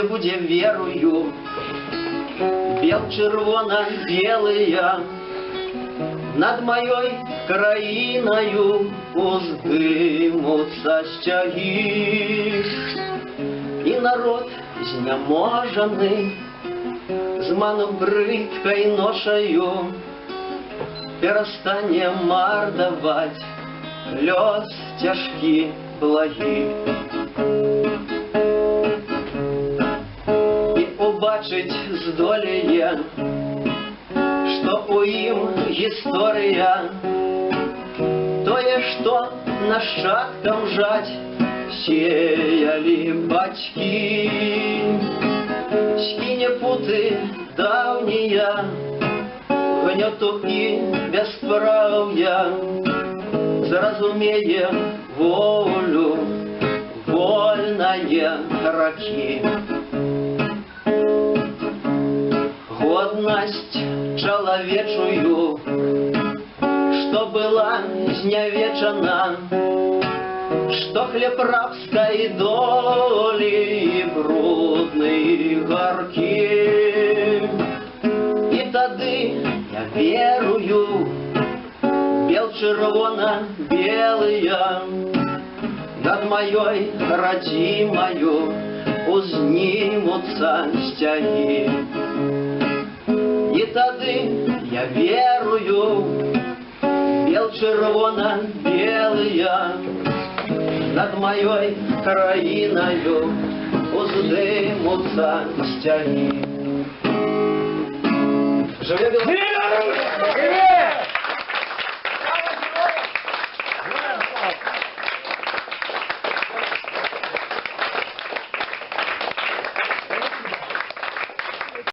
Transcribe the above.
Буде верую, бел червоно-белые, над моей краиною уздымутся стяги. И народ знеможенный, зману брыдкой ношаю, перестане мардовать лёс тяжкий благи. И убачить здолее, что у им история, тое, что нащадкам жать сеяли батьки. Скине путы давние, гнету и бесправья, зразумее волю вольные раки. Годность человечую, что была знявечена, что хлеб рабской доли брудный горки. И тады я верую, бел червоно-белые, над моей родимою узнимутся стяги. И тады я верую, бел червоно-белые, над моей краиною уздымутся стяги. Живе Беларусь!